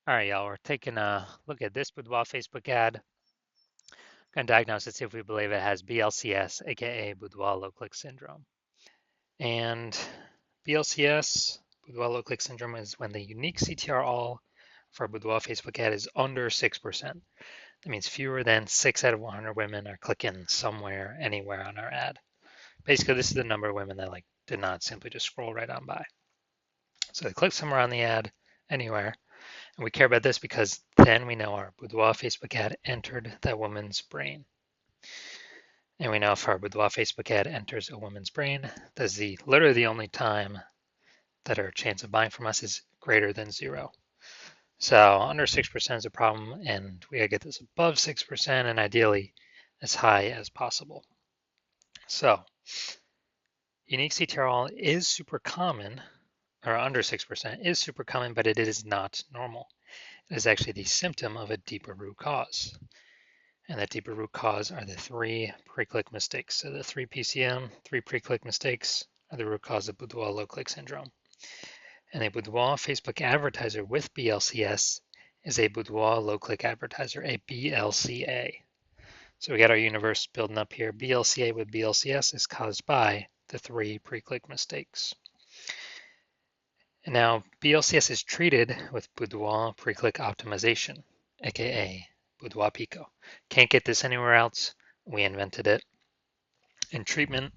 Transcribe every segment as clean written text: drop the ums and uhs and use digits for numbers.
All right, y'all, we're taking a look at this Boudoir Facebook ad. Going to diagnose it, see if we believe it has BLCS, aka Boudoir low click syndrome. And BLCS, Boudoir low click syndrome, is when the unique CTR all for a Boudoir Facebook ad is under 6%. That means fewer than 6 out of 100 women are clicking somewhere, anywhere on our ad. Basically, this is the number of women that did not simply just scroll right on by. So they click somewhere on the ad, anywhere. And we care about this because then we know our Boudoir Facebook ad entered that woman's brain. And we know if our Boudoir Facebook ad enters a woman's brain, that's literally the only time that our chance of buying from us is greater than 0. So under 6% is a problem, and we gotta get this above 6% and ideally as high as possible. So unique CTRL is super common, or under 6% is super common, but it is not normal. It is actually the symptom of a deeper root cause. And that deeper root cause are the 3 pre-click mistakes. So the 3 PCM, 3 pre-click mistakes are the root cause of Boudoir low-click syndrome. And a Boudoir Facebook advertiser with BLCS is a Boudoir low-click advertiser, a BLCA. So we got our universe building up here. BLCA with BLCS is caused by the 3 pre-click mistakes. And now BLCS is treated with Boudoir pre-click optimization, aka Boudoir Pico. Can't get this anywhere else. We invented it. And treatment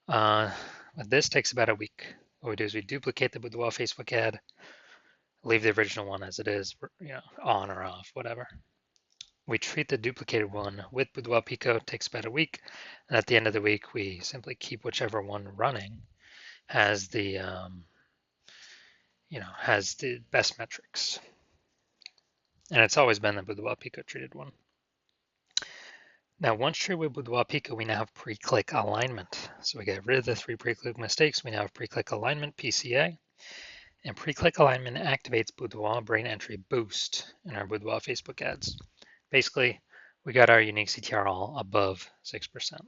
with this takes about a week. What we do is we duplicate the Boudoir Facebook ad, leave the original one as it is, on or off, whatever. We treat the duplicated one with Boudoir Pico, takes about a week, and at the end of the week, we simply keep whichever one running has the has the best metrics. And it's always been the Boudoir Pico treated one. Now, once treated with Boudoir Pico, we now have pre-click alignment. So we get rid of the 3 pre-click mistakes. We now have pre-click alignment, PCA. And pre-click alignment activates Boudoir brain entry boost in our Boudoir Facebook ads. Basically, we got our unique CTR all above 6%.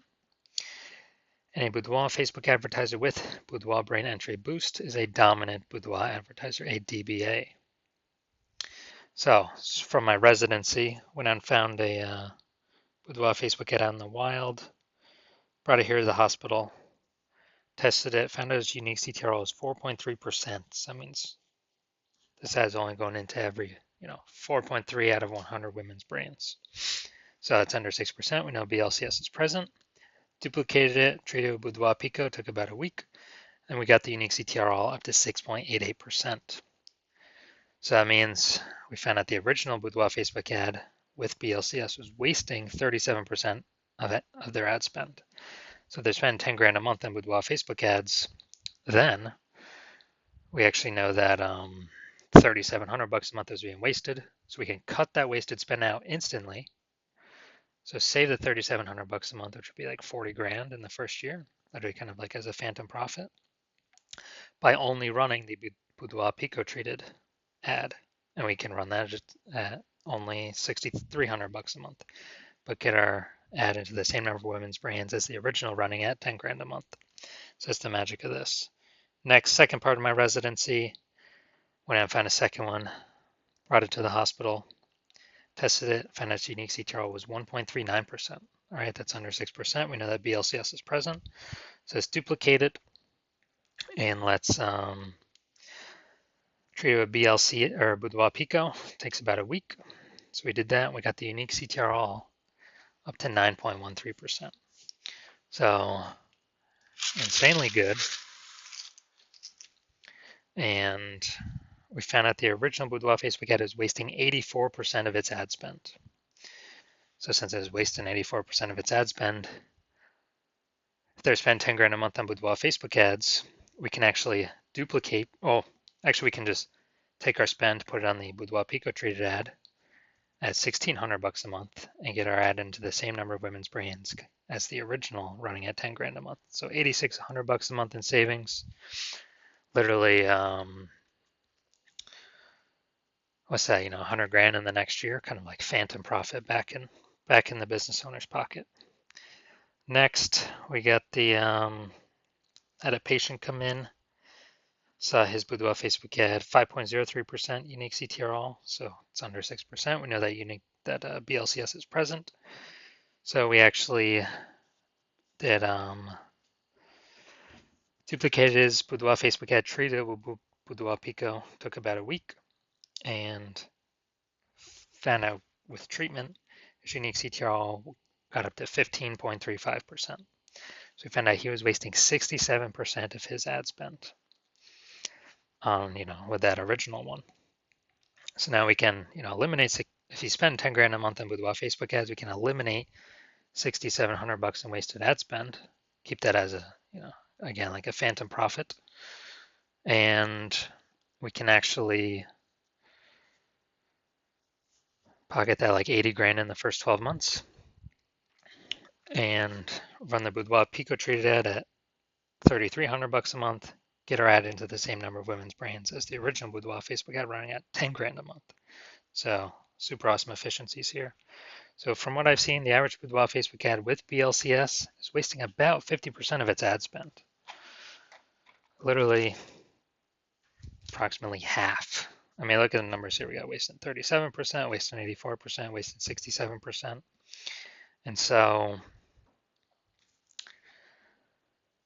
And a Boudoir Facebook advertiser with Boudoir brain entry boost is a dominant Boudoir advertiser, a DBA. So from my residency, went out and found a Boudoir Facebook ad out in the wild, brought it here to the hospital, tested it, found out its unique CTRL is 4.3%. So that means this ad is only going into every, 4.3 out of 100 women's brains. So it's under 6%. We know BLCS is present. Duplicated it, treated with Boudoir Pico, took about a week, and we got the unique CTRL up to 6.88%. So that means we found out the original Boudoir Facebook ad with BLCS was wasting 37% of their ad spend. So if they spend 10 grand a month on Boudoir Facebook ads, then we actually know that 3,700 bucks a month is being wasted. So we can cut that wasted spend out instantly. So save the 3,700 bucks a month, which would be like 40 grand in the first year. That'd be kind of like as a phantom profit by only running the Boudoir Pico treated ad. And we can run that just at only 6,300 bucks a month, but get our ad into the same number of women's brains as the original running at 10 grand a month. So that's the magic of this. Next, second part of my residency, went out and found a second one, brought it to the hospital, tested it, found its unique CTRL was 1.39%. All right, that's under 6%. We know that BLCS is present. So let's duplicate it and let's treat it with BLC or Boudoir Pico. It takes about a week. So we did that. We got the unique CTRL up to 9.13%. So insanely good. And we found out the original Boudoir Facebook ad is wasting 84% of its ad spend. So since it is wasting 84% of its ad spend, if they spend 10 grand a month on Boudoir Facebook ads, we can actually duplicate. Oh, actually, we can just take our spend, put it on the Boudoir Pico treated ad at 1,600 bucks a month, and get our ad into the same number of women's brains as the original, running at 10 grand a month. So 8,600 bucks a month in savings. Literally, what's that? 100 grand in the next year, kind of like phantom profit back in the business owner's pocket. Next, we got the had a patient come in Saw his Boudoir Facebook ad, 5.03% unique CTRL, so it's under 6%. We know that BLCS is present. So we actually did duplicated his Boudoir Facebook ad, treated with Boudoir Pico, took about a week, and found out with treatment, his unique CTRL got up to 15.35%. So we found out he was wasting 67% of his ad spend on, with that original one. So now we can, eliminate, if you spend 10 grand a month on Boudoir Facebook ads, we can eliminate 6,700 bucks in wasted ad spend, keep that as a, again, like a phantom profit. And we can actually pocket that like 80 grand in the first 12 months and run the Boudoir Pico treated ad at 3,300 bucks a month, get our ad into the same number of women's brains as the original Boudoir Facebook ad running at 10 grand a month. So super awesome efficiencies here. So from what I've seen, the average Boudoir Facebook ad with BLCS is wasting about 50% of its ad spend. Literally approximately half. I mean, look at the numbers here. We got wasted 37%, wasted 84%, wasted 67%. And so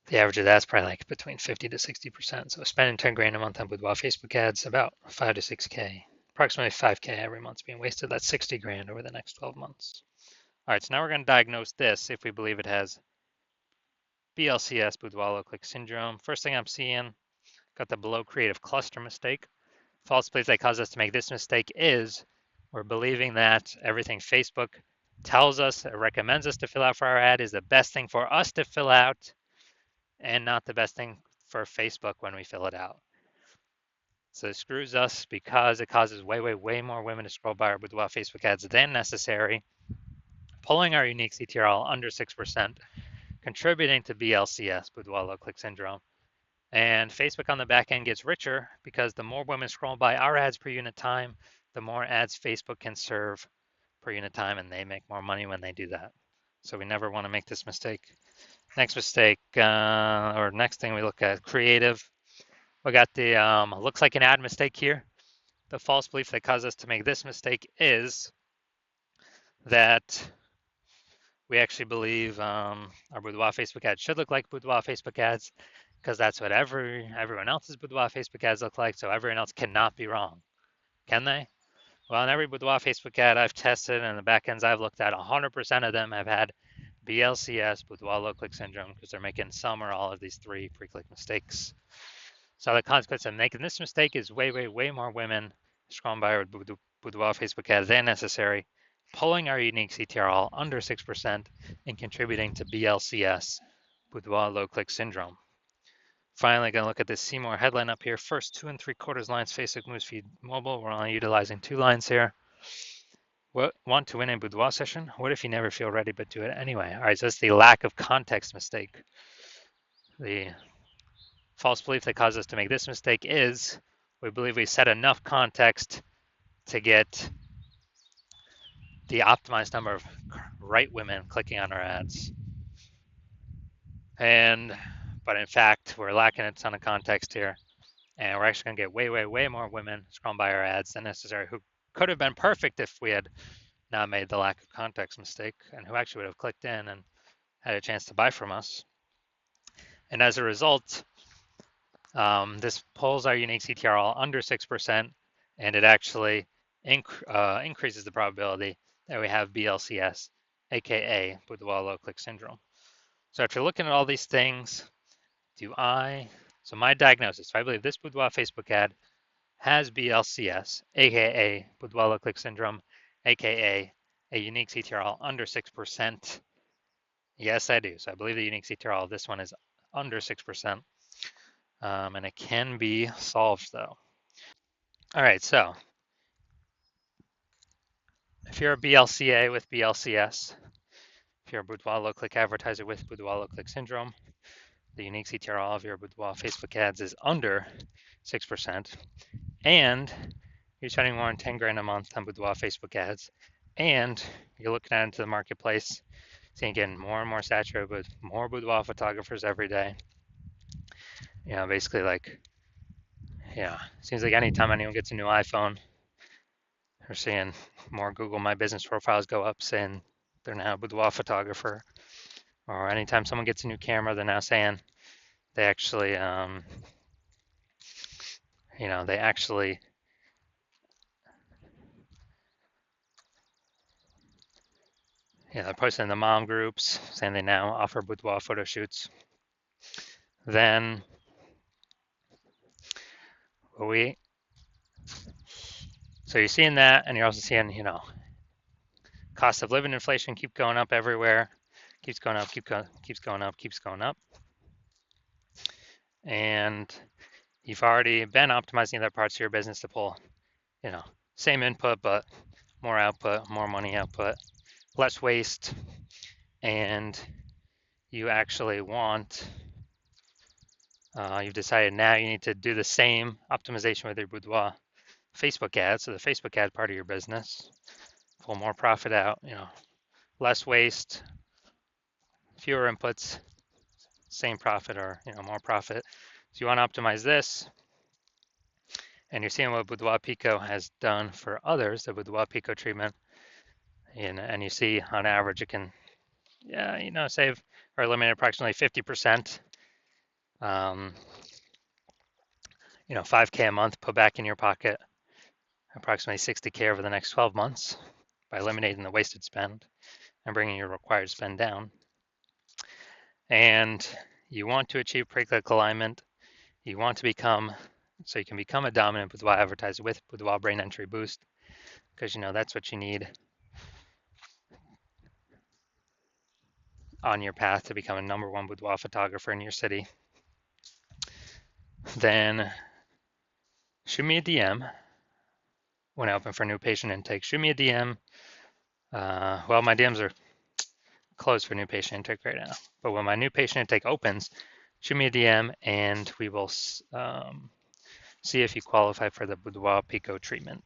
the average of that's probably like between 50 to 60%. So spending 10 grand a month on Boudoir Facebook ads, about 5 to 6K, approximately 5K every month being wasted. That's 60 grand over the next 12 months. All right, so now we're going to diagnose this if we believe it has BLCS, Boudoir low click syndrome. First thing I'm seeing, got the below creative cluster mistake. False belief that caused us to make this mistake is we're believing that everything Facebook tells us or recommends us to fill out for our ad is the best thing for us to fill out and not the best thing for Facebook when we fill it out. So it screws us because it causes way more women to scroll by our Boudoir Facebook ads than necessary, pulling our unique CTRL under 6%, contributing to BLCS, Boudoir low click syndrome. And Facebook on the back end gets richer because the more women scroll by our ads per unit time, the more ads Facebook can serve per unit time, and they make more money when they do that. So we never want to make this mistake. Next mistake, or next thing we look at, creative. We got the, looks like an ad mistake here. The false belief that caused us to make this mistake is that we actually believe our Boudoir Facebook ads should look like Boudoir Facebook ads because that's what everyone else's Boudoir Facebook ads look like, so everyone else cannot be wrong. Can they? Well, in every Boudoir Facebook ad I've tested and the backends I've looked at, 100% of them have had BLCS, Boudoir low click syndrome, because they're making some or all of these three pre-click mistakes. So the consequence of making this mistake is way more women scrolling by our Boudoir Facebook ads than necessary, pulling our unique CTRL under 6% and contributing to BLCS, Boudoir low click syndrome. Finally, going to look at this Seymour headline up here. First 2 3/4 lines, Facebook newsfeed mobile. We're only utilizing 2 lines here. What, want to win a Boudoir session? What if you never feel ready but do it anyway? All right, so that's the lack of context mistake. The false belief that caused us to make this mistake is we believe we set enough context to get the optimized number of right women clicking on our ads. But in fact, we're lacking a ton of context here. And we're actually going to get way more women scrolling by our ads than necessary who could have been perfect if we had not made the lack of context mistake and who actually would have clicked in and had a chance to buy from us. And as a result, this pulls our unique CTRL under 6%, and it actually increases the probability that we have BLCS, aka Boudoir low click syndrome. So after looking at all these things, so my diagnosis, I believe this Boudoir Facebook ad has BLCS, aka Boudoir low click syndrome, aka a unique CTRL under 6%. Yes, I do. So I believe the unique CTRL of this one is under 6%. And it can be solved though. All right, so if you're a BLCA with BLCS, if you're a Boudoir low click advertiser with Boudoir low click syndrome, the unique CTRL of your Boudoir Facebook ads is under 6%, and you're spending more than 10 grand a month on Boudoir Facebook ads, and you're looking out into the marketplace, seeing getting more and more saturated with more Boudoir photographers every day. Basically like Yeah, seems like anytime anyone gets a new iPhone, we're seeing more Google My Business profiles go up saying they're now a boudoir photographer. Or anytime someone gets a new camera, they're now saying they actually, they actually, they're posting in the mom groups saying they now offer boudoir photo shoots. Then so you're seeing that, and you're also seeing, cost of living inflation keep going up everywhere, keeps going up, keeps going up, keeps going up, and you've already been optimizing other parts of your business to pull, same input but more output, more money output, less waste, and you actually you've decided now you need to do the same optimization with your boudoir Facebook ads, so the Facebook ad part of your business, pull more profit out, less waste, fewer inputs, same profit, or more profit. So you want to optimize this, and you're seeing what Boudoir Pico has done for others, the Boudoir Pico treatment, and you see on average it can, save or eliminate approximately 50%. 5K a month put back in your pocket, approximately 60K over the next 12 months by eliminating the wasted spend and bringing your required spend down. And you want to achieve pre-click alignment. You want to so you can become a dominant boudoir advertiser with Boudoir Brain Entry Boost, because that's what you need on your path to become a #1 boudoir photographer in your city. Then shoot me a DM when I open for new patient intake. Shoot me a DM. Well, my DMs are closed for new patient intake right now, but when my new patient intake opens, shoot me a DM and we will see if you qualify for the Boudoir Pico treatment.